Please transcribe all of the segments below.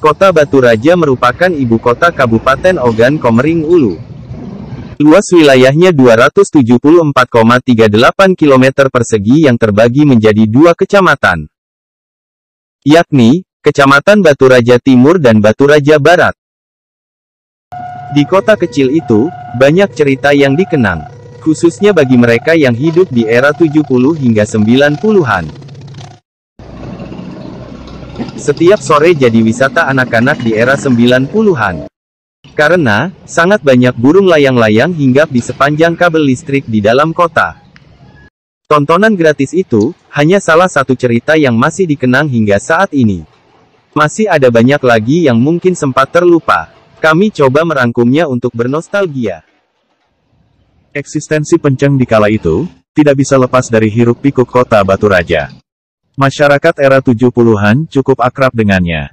Kota Batu Raja merupakan ibu kota Kabupaten Ogan Komering Ulu. Luas wilayahnya 274,38 km persegi yang terbagi menjadi 2 kecamatan, yakni Kecamatan Batu Raja Timur dan Batu Raja Barat. Di kota kecil itu, banyak cerita yang dikenang, khususnya bagi mereka yang hidup di era 70 hingga 90-an. Setiap sore jadi wisata anak-anak di era 90-an. Karena, sangat banyak burung layang-layang hinggap di sepanjang kabel listrik di dalam kota. Tontonan gratis itu, hanya salah satu cerita yang masih dikenang hingga saat ini. Masih ada banyak lagi yang mungkin sempat terlupa. Kami coba merangkumnya untuk bernostalgia. Eksistensi Penceng di kala itu, tidak bisa lepas dari hiruk-pikuk kota Batu Raja. Masyarakat era 70-an cukup akrab dengannya.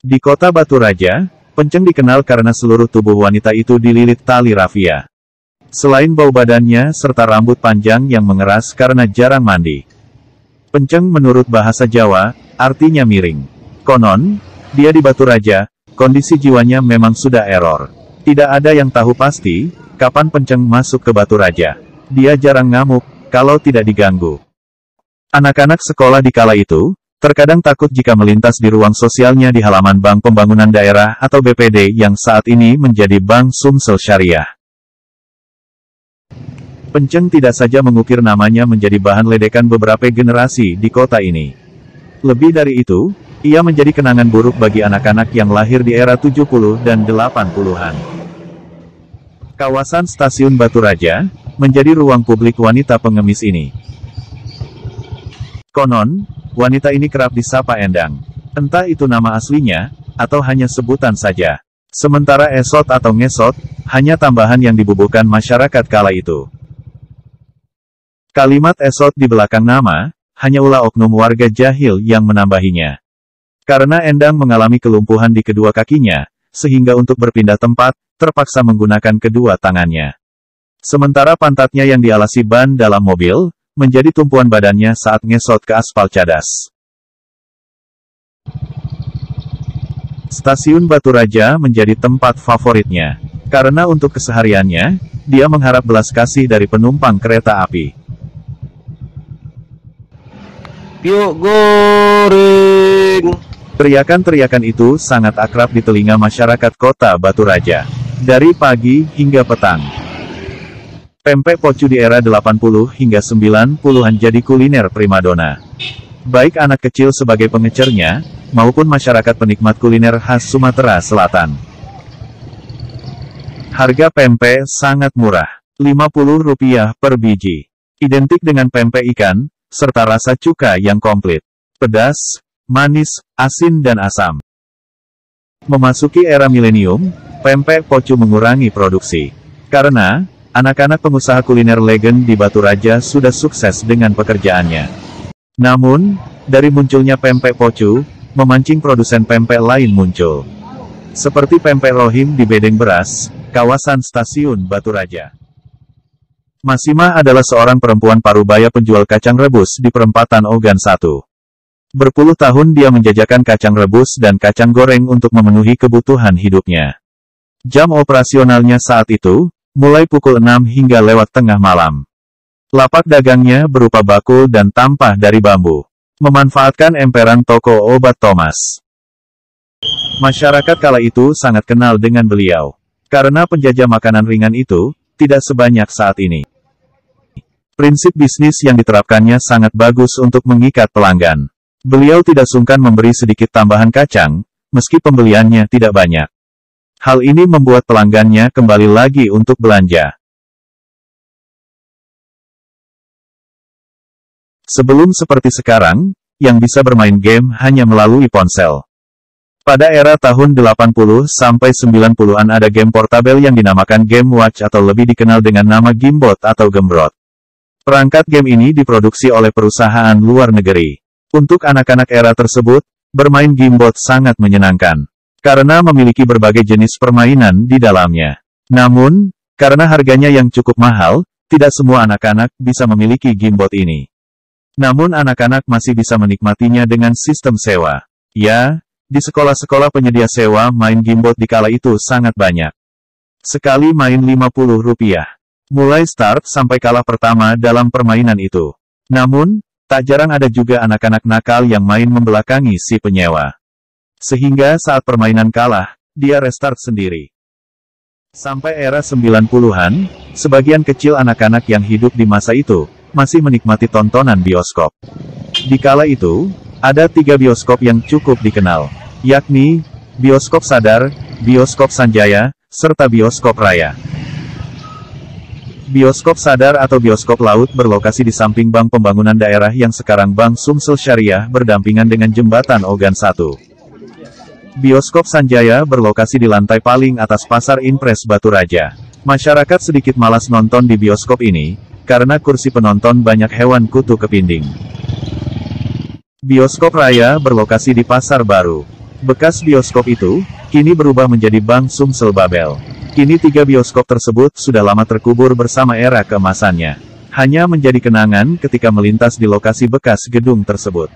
Di kota Batu Raja, Penceng dikenal karena seluruh tubuh wanita itu dililit tali rafia. Selain bau badannya serta rambut panjang yang mengeras karena jarang mandi. Penceng menurut bahasa Jawa, artinya miring. Konon, dia di Batu Raja, kondisi jiwanya memang sudah error. Tidak ada yang tahu pasti, kapan Penceng masuk ke Batu Raja. Dia jarang ngamuk, kalau tidak diganggu. Anak-anak sekolah di kala itu, terkadang takut jika melintas di ruang sosialnya di halaman Bank Pembangunan Daerah atau BPD yang saat ini menjadi Bank Sumsel Syariah. Penceng tidak saja mengukir namanya menjadi bahan ledekan beberapa generasi di kota ini. Lebih dari itu, ia menjadi kenangan buruk bagi anak-anak yang lahir di era 70 dan 80-an. Kawasan Stasiun Batu Raja, menjadi ruang publik wanita pengemis ini. Konon, wanita ini kerap disapa Endang. Entah itu nama aslinya, atau hanya sebutan saja. Sementara esot atau ngesot, hanya tambahan yang dibubuhkan masyarakat kala itu. Kalimat esot di belakang nama, hanya ulah oknum warga jahil yang menambahinya. Karena Endang mengalami kelumpuhan di kedua kakinya, sehingga untuk berpindah tempat, terpaksa menggunakan kedua tangannya. Sementara pantatnya yang dialasi ban dalam mobil, menjadi tumpuan badannya saat ngesot ke aspal cadas. Stasiun Batu Raja menjadi tempat favoritnya. Karena untuk kesehariannya, dia mengharap belas kasih dari penumpang kereta api. Yuk goreng! Teriakan-teriakan itu sangat akrab di telinga masyarakat kota Batu Raja. Dari pagi hingga petang. Pempek pocu di era 80 hingga 90-an jadi kuliner primadona. Baik anak kecil sebagai pengecernya, maupun masyarakat penikmat kuliner khas Sumatera Selatan. Harga pempek sangat murah, Rp50 per biji. Identik dengan pempek ikan, serta rasa cuka yang komplit. Pedas, manis, asin dan asam. Memasuki era milenium, pempek pocu mengurangi produksi. Karena, anak-anak pengusaha kuliner legend di Batu Raja sudah sukses dengan pekerjaannya. Namun, dari munculnya pempek pocu, memancing produsen pempek lain muncul. Seperti pempek Rohim di Bedeng Beras, kawasan Stasiun Batu Raja. Masimah adalah seorang perempuan parubaya penjual kacang rebus di perempatan Ogan 1. Berpuluh tahun dia menjajakan kacang rebus dan kacang goreng untuk memenuhi kebutuhan hidupnya. Jam operasionalnya saat itu, mulai pukul 6 hingga lewat tengah malam. Lapak dagangnya berupa bakul dan tampah dari bambu. Memanfaatkan emperan toko obat Thomas. Masyarakat kala itu sangat kenal dengan beliau. Karena penjajah makanan ringan itu, tidak sebanyak saat ini. Prinsip bisnis yang diterapkannya sangat bagus untuk mengikat pelanggan. Beliau tidak sungkan memberi sedikit tambahan kacang, meski pembeliannya tidak banyak. Hal ini membuat pelanggannya kembali lagi untuk belanja. Sebelum seperti sekarang, yang bisa bermain game hanya melalui ponsel. Pada era tahun 80 sampai 90-an ada game portabel yang dinamakan Game Watch atau lebih dikenal dengan nama Gamebot atau Gembrot. Perangkat game ini diproduksi oleh perusahaan luar negeri. Untuk anak-anak era tersebut, bermain Gamebot sangat menyenangkan. Karena memiliki berbagai jenis permainan di dalamnya. Namun, karena harganya yang cukup mahal, tidak semua anak-anak bisa memiliki Gamebot ini. Namun anak-anak masih bisa menikmatinya dengan sistem sewa. Ya, di sekolah-sekolah penyedia sewa main gamebot di kala itu sangat banyak. Sekali main Rp50. Mulai start sampai kalah pertama dalam permainan itu. Namun, tak jarang ada juga anak-anak nakal yang main membelakangi si penyewa. Sehingga saat permainan kalah, dia restart sendiri. Sampai era 90-an, sebagian kecil anak-anak yang hidup di masa itu, masih menikmati tontonan bioskop. Di kala itu, ada 3 bioskop yang cukup dikenal, yakni, Bioskop Sadar, Bioskop Sanjaya, serta Bioskop Raya. Bioskop Sadar atau Bioskop Laut berlokasi di samping Bank Pembangunan Daerah yang sekarang Bank Sumsel Syariah berdampingan dengan Jembatan Ogan 1. Bioskop Sanjaya berlokasi di lantai paling atas Pasar Impres Batu Raja. Masyarakat sedikit malas nonton di bioskop ini, karena kursi penonton banyak hewan kutu kepinding. Bioskop Raya berlokasi di Pasar Baru. Bekas bioskop itu, kini berubah menjadi Bank Sumsel Babel. Kini 3 bioskop tersebut sudah lama terkubur bersama era keemasannya. Hanya menjadi kenangan ketika melintas di lokasi bekas gedung tersebut.